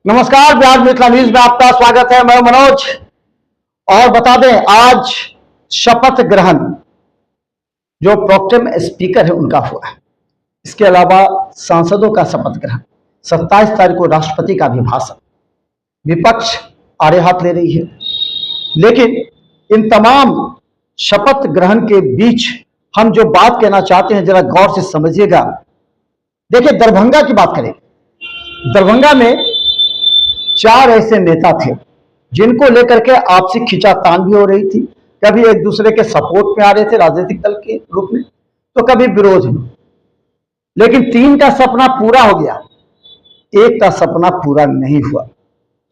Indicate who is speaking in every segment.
Speaker 1: नमस्कार, बिहार मिथिला न्यूज में आपका स्वागत है। मैं मनोज। और बता दें, आज शपथ ग्रहण जो प्रोटेम स्पीकर है उनका हुआ है। इसके अलावा सांसदों का शपथ ग्रहण, 27 तारीख को राष्ट्रपति का अभिभाषण, विपक्ष आड़े हाथ ले रही है। लेकिन इन तमाम शपथ ग्रहण के बीच हम जो बात कहना चाहते हैं, जरा गौर से समझिएगा। देखिए, दरभंगा की बात करें। दरभंगा में 4 ऐसे नेता थे जिनको लेकर के आपसी खींचातान भी हो रही थी। कभी एक दूसरे के सपोर्ट में आ रहे थे राजनीतिक दल के रूप में, तो कभी विरोध में। लेकिन 3 का सपना पूरा हो गया, 1 का सपना पूरा नहीं हुआ।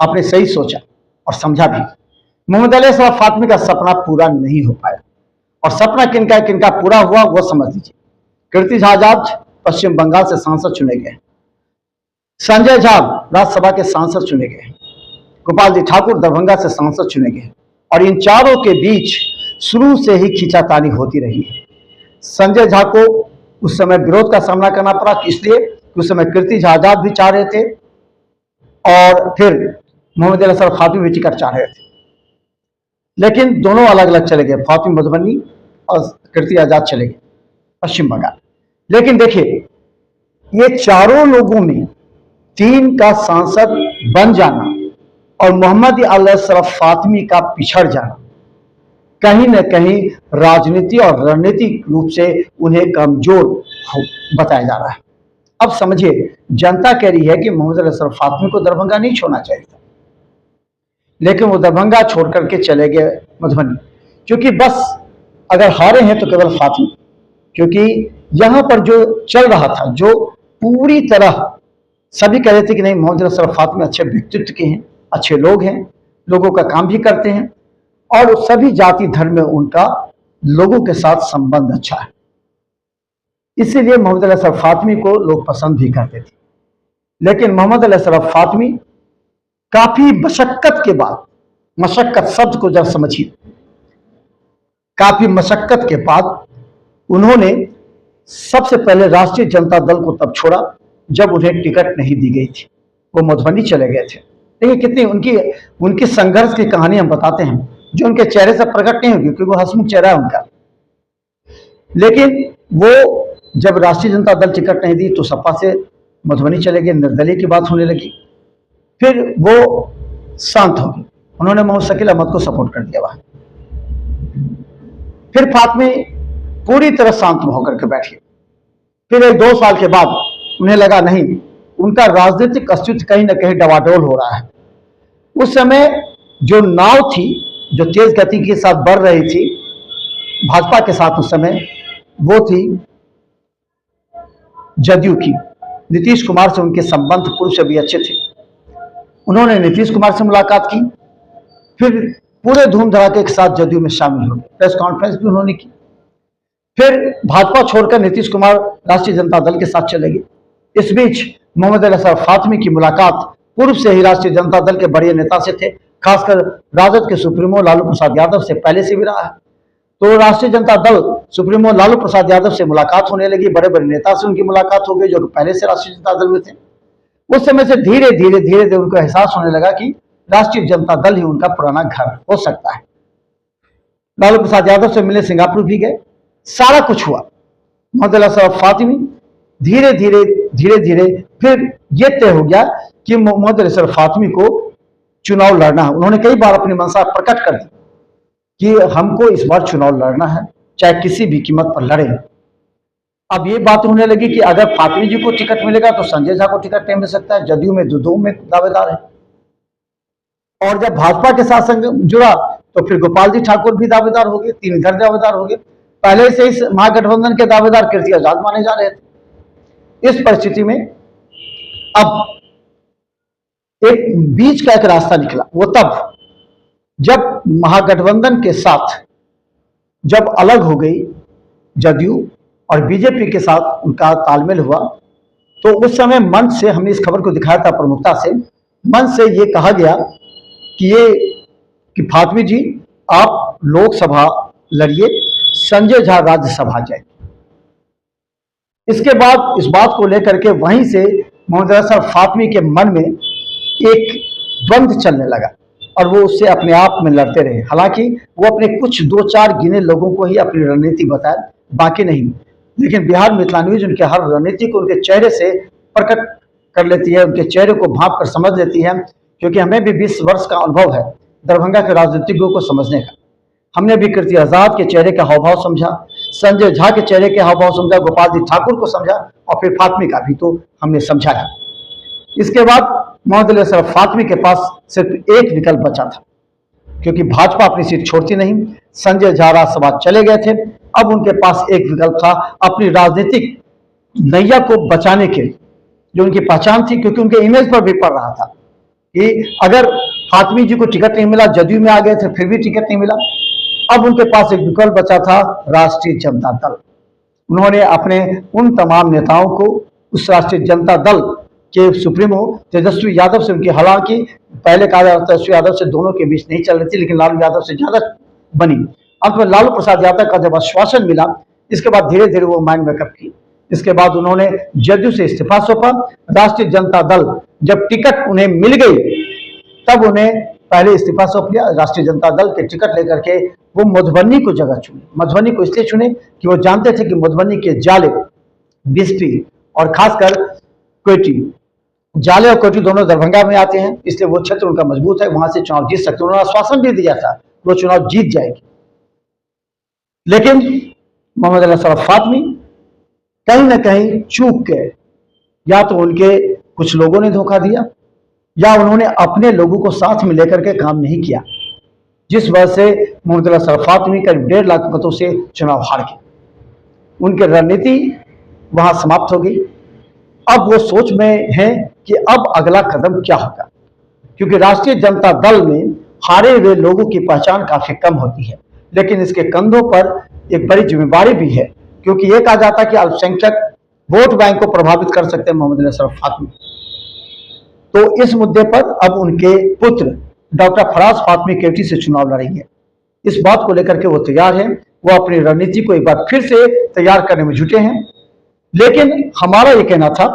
Speaker 1: आपने सही सोचा और समझा भी। मोहम्मद अली असरफ फातमी का सपना पूरा नहीं हो पाया। और सपना किनका पूरा हुआ वो समझ लीजिए। कीर्ति आजाद पश्चिम बंगाल से सांसद चुने गए, संजय झा राज्यसभा के सांसद चुने गए, गोपाल जी ठाकुर दरभंगा से सांसद चुने गए। और इन चारों के बीच शुरू से ही खींचातानी होती रही है। संजय झा को उस समय विरोध का सामना करना पड़ा, इसलिए उस समय कीर्ति आजाद भी चाह रहे थे और फिर मोहम्मद अली असरफ फातमी भी टिकट चाह रहे थे। लेकिन दोनों अलग अलग चले गए, फातमी मधुबनी और कीर्ति आजाद चले गए पश्चिम बंगाल। लेकिन देखिए, ये चारों लोगों में 3 का सांसद बन जाना और मोहम्मद अली असरफ फातमी का पिछड़ जाना कहीं न कहीं राजनीति और रणनीतिक रूप से उन्हें कमजोर बताया जा रहा है। अब समझिए, जनता कह रही है कि मोहम्मद अली असरफ फातमी को दरभंगा नहीं छोड़ना चाहिए था, लेकिन वो दरभंगा छोड़ करके चले गए मधुबनी। क्योंकि बस अगर हारे हैं तो केवल फातमी, क्योंकि यहां पर जो चल रहा था, जो पूरी तरह सभी कह रहे थे कि नहीं, मोहम्मद अली असरफ फातमी अच्छे व्यक्तित्व के हैं, अच्छे लोग हैं, लोगों का काम भी करते हैं और सभी जाति धर्म में उनका लोगों के साथ संबंध अच्छा है। इसीलिए मोहम्मद अली असरफ फातमी को लोग पसंद भी करते थे। लेकिन मोहम्मद अली असरफ फातमी काफी मशक्कत के बाद, मशक्कत शब्द को जब समझिए, काफी मशक्कत के बाद उन्होंने सबसे पहले राष्ट्रीय जनता दल को तब छोड़ा जब उन्हें टिकट नहीं दी गई थी। वो मधुबनी चले गए थे। देखिए कितनी उनकी संघर्ष की कहानी हम बताते हैं, जो उनके चेहरे से प्रकट नहीं होगी क्योंकि वो हंसमुख चेहरा है उनका। लेकिन वो जब राष्ट्रीय जनता दल टिकट नहीं दी तो सपा से मधुबनी चले गए, निर्दलीय की बात होने लगी। फिर वो शांत हो गए, उन्होंने मोहम्मद शकील अहमद को सपोर्ट कर दिया वहां। फिर फातमी पूरी तरह शांत होकर के बैठे। फिर 1-2 साल के बाद उन्हें लगा नहीं, उनका राजनीतिक अस्तित्व कहीं ना कहीं डवाडोल हो रहा है। उस समय जो नाव थी, जो तेज गति के साथ बढ़ रही थी भाजपा के साथ उस समय, वो थी जदयू की। नीतीश कुमार से उनके संबंध पूर्व से भी अच्छे थे। उन्होंने नीतीश कुमार से मुलाकात की, फिर पूरे धूम धड़ाके के साथ जदयू में शामिल हो गए, प्रेस कॉन्फ्रेंस भी उन्होंने की। फिर भाजपा छोड़कर नीतीश कुमार राष्ट्रीय जनता दल के साथ चले गए। इस बीच मोहम्मद अली असरफ फातमी की मुलाकात पूर्व से ही राष्ट्रीय जनता दल के बड़े नेता से थे, खासकर राजद के सुप्रीमो लालू प्रसाद यादव से पहले से भी रहा है। तो राष्ट्रीय जनता दल सुप्रीमो लालू प्रसाद यादव से मुलाकात होने लगी, बड़े बड़े नेता से उनकी मुलाकात हो गई जो पहले से राष्ट्रीय जनता दल में थे। उस समय से धीरे धीरे उनको एहसास होने लगा कि राष्ट्रीय जनता दल ही उनका पुराना घर हो सकता है। लालू प्रसाद यादव से मिले, सिंगापुर भी गए, सारा कुछ हुआ। मोहम्मद अली असरफ फातमी धीरे धीरे फिर यह तय हो गया कि मोहम्मद अली असरफ फातमी को चुनाव लड़ना है। उन्होंने कई बार अपनी मंशा प्रकट कर दी कि हमको इस बार चुनाव लड़ना है, चाहे किसी भी कीमत पर लड़े। अब ये बात होने लगी कि अगर फातमी जी को टिकट मिलेगा तो संजय झा को टिकट नहीं मिल सकता है। जदयू में दो में दावेदार है। और जब भाजपा के साथ जुड़ा तो फिर गोपाल जी ठाकुर भी दावेदार हो गए, 3 इधर दावेदार हो गए। पहले से इस महागठबंधन के दावेदार कीर्ति आजाद माने जा रहे थे। इस परिस्थिति में अब एक बीच का एक रास्ता निकला, वो तब जब महागठबंधन के साथ जब अलग हो गई जदयू और बीजेपी के साथ उनका तालमेल हुआ, तो उस समय मंच से हमने इस खबर को दिखाया था प्रमुखता से। मंच से ये कहा गया कि फातमी जी आप लोकसभा लड़िए, संजय झा राज्यसभा जाए। इसके बाद इस बात को लेकर के वहीं से मोहम्मद अली असरफ फातमी के मन में एक द्वंद्व चलने लगा और वो उससे अपने आप में लड़ते रहे। हालांकि वो अपने कुछ 2-4 गिने लोगों को ही अपनी रणनीति बताए, बाकी नहीं। लेकिन बिहार मिथिला न्यूज उनके हर रणनीति को उनके चेहरे से प्रकट कर लेती है, उनके चेहरे को भांप कर समझ लेती है, क्योंकि हमें भी 20 वर्ष का अनुभव है दरभंगा के राजनीतिज्ञों को समझने का। हमने भी कीर्ति आजाद के चेहरे का हाव भाव समझा, संजय झा के चेहरे के हाव भाव समझा, गोपाल जी ठाकुर को समझा और फिर फातमी का भी तो हमने समझा है। इसके बाद मोहम्मद अली असरफ फातमी के पास सिर्फ एक विकल्प बचा था, क्योंकि भाजपा अपनी सीट छोड़ती नहीं। संजय झा राज्यसभा चले गए थे, अब उनके पास एक विकल्प था अपनी राजनीतिक नैया को बचाने के लिए, जो उनकी पहचान थी, क्योंकि उनके इमेज पर भी पड़ रहा था कि अगर फातमी जी को टिकट नहीं मिला, जदयू में आ गए थे फिर भी टिकट नहीं मिला, अब उनके पास एक विकल्प बचा था राष्ट्रीय जनता दल। उन्होंने अपने उन तमाम नेताओं को उस राष्ट्रीय जनता दल के सुप्रीमो तेजस्वी यादव से, उनकी हालांकि पहले कहा जाता तेजस्वी यादव से दोनों के बीच नहीं चल रही थी, लेकिन लालू यादव से ज्यादा बनी। अंत में लालू प्रसाद यादव का जब आश्वासन मिला, इसके बाद धीरे धीरे वो माइंड मेकअप की। इसके बाद उन्होंने जदयू से इस्तीफा सौंपा। राष्ट्रीय जनता दल जब टिकट उन्हें मिल गई, तब उन्हें पहले इस्तीफा सौंप लिया। राष्ट्रीय जनता दल के टिकट लेकर के वो मधुबनी को जगह चुने। मधुबनी को इसलिए चुने कि वो जानते थे कि मधुबनी के जाले, बिस्फी और खासकर कोयटी, जाले और कोयटी दोनों दरभंगा में आते हैं, इसलिए वो क्षेत्र उनका मजबूत है, वहां से चुनाव जीत सकते। उन्होंने आश्वासन भी दिया था वो चुनाव जीत जाएगी। लेकिन मोहम्मद अली असरफ फातमी कहीं ना कहीं चूक गए। या तो उनके कुछ लोगों ने धोखा दिया, या उन्होंने अपने लोगों को साथ में लेकर के काम नहीं किया, जिस वजह से मोहम्मद अली असरफ फातमी करीब 1.5 लाख मतों से चुनाव हार गए। उनकी रणनीति वहां समाप्त हो गई। अब वो सोच में है कि अब अगला कदम क्या होगा, क्योंकि राष्ट्रीय जनता दल में हारे हुए लोगों की पहचान काफी कम होती है, लेकिन इसके कंधों पर एक बड़ी जिम्मेदारी भी है, क्योंकि यह कहा जाता है कि अल्पसंख्यक वोट बैंक को प्रभावित कर सकते हैं मोहम्मद अली असरफ फातमी। तो इस मुद्दे पर अब उनके पुत्र डॉक्टर फराज फातमी केवटी से चुनाव लड़ेंगे। इस बात को लेकर के वो तैयार हैं, वो अपनी रणनीति को एक बार फिर से तैयार करने में जुटे हैं। लेकिन हमारा ये कहना था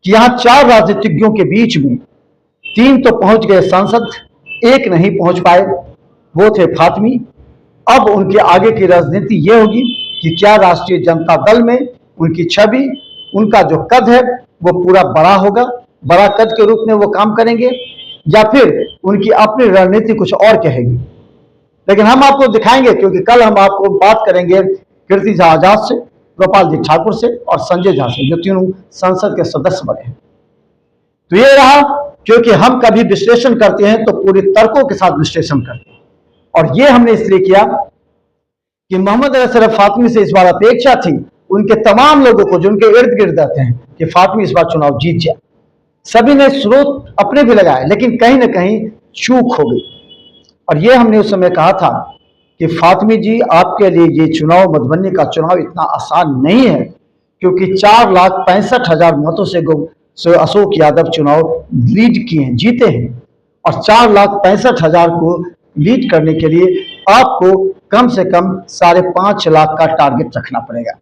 Speaker 1: कि यहाँ 4 राजनीतिज्ञों के बीच में 3 तो पहुंच गए सांसद, 1 नहीं पहुंच पाए, वो थे फातमी। अब उनके आगे की राजनीति ये होगी कि क्या राष्ट्रीय जनता दल में उनकी छवि, उनका जो कद है वो पूरा बड़ा होगा, बड़ा कद के रूप में वो काम करेंगे, या फिर उनकी अपनी रणनीति कुछ और कहेगी। लेकिन हम आपको दिखाएंगे, क्योंकि कल हम आपको बात करेंगे कीर्ति झा आजाद से, गोपाल जी ठाकुर से और संजय झा से, जो तीनों संसद के सदस्य बने हैं। तो ये रहा, क्योंकि हम कभी विश्लेषण करते हैं तो पूरी तर्कों के साथ विश्लेषण करते हैं, और ये हमने इसलिए किया कि मोहम्मद अली असरफ फातमी से इस बार अपेक्षा थी उनके तमाम लोगों को जो उनके इर्द गिर्द रहते हैं कि फातमी इस बार चुनाव जीत जाए। सभी ने स्रोत अपने भी लगाए, लेकिन कहीं ना कहीं चूक हो गई। और ये हमने उस समय कहा था कि फातमी जी, आपके लिए ये चुनाव, मधुबनी का चुनाव इतना आसान नहीं है, क्योंकि 4,65,000 मतों से अशोक यादव चुनाव लीड किए हैं, जीते हैं, और 4,65,000 को लीड करने के लिए आपको कम से कम 5.5 लाख का टारगेट रखना पड़ेगा।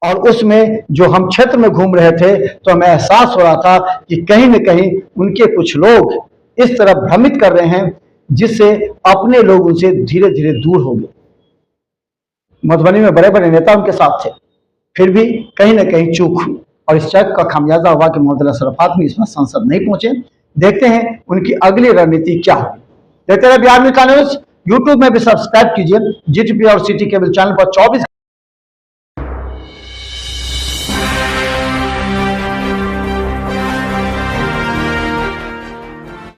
Speaker 1: और उसमें जो हम क्षेत्र में घूम रहे थे तो हमें एहसास हो रहा था कि कहीं न कहीं उनके कुछ लोग इस तरह भ्रमित कर रहे हैं, जिससे अपने लोग उनसे धीरे धीरे दूर हो गए। मधुबनी में बड़े बड़े नेता उनके साथ थे, फिर भी कहीं न कहीं चूक हुई, और इस चूक का खामियाजा हुआ कि मोहम्मद अली असरफ फातमी इस बार संसद नहीं पहुंचे। देखते हैं उनकी अगली रणनीति क्या होगी। देखते रहे बिहार मिथिला न्यूज। यूट्यूब में भी सब्सक्राइब कीजिए, जीटीपी और सिटी केबल चैनल पर 24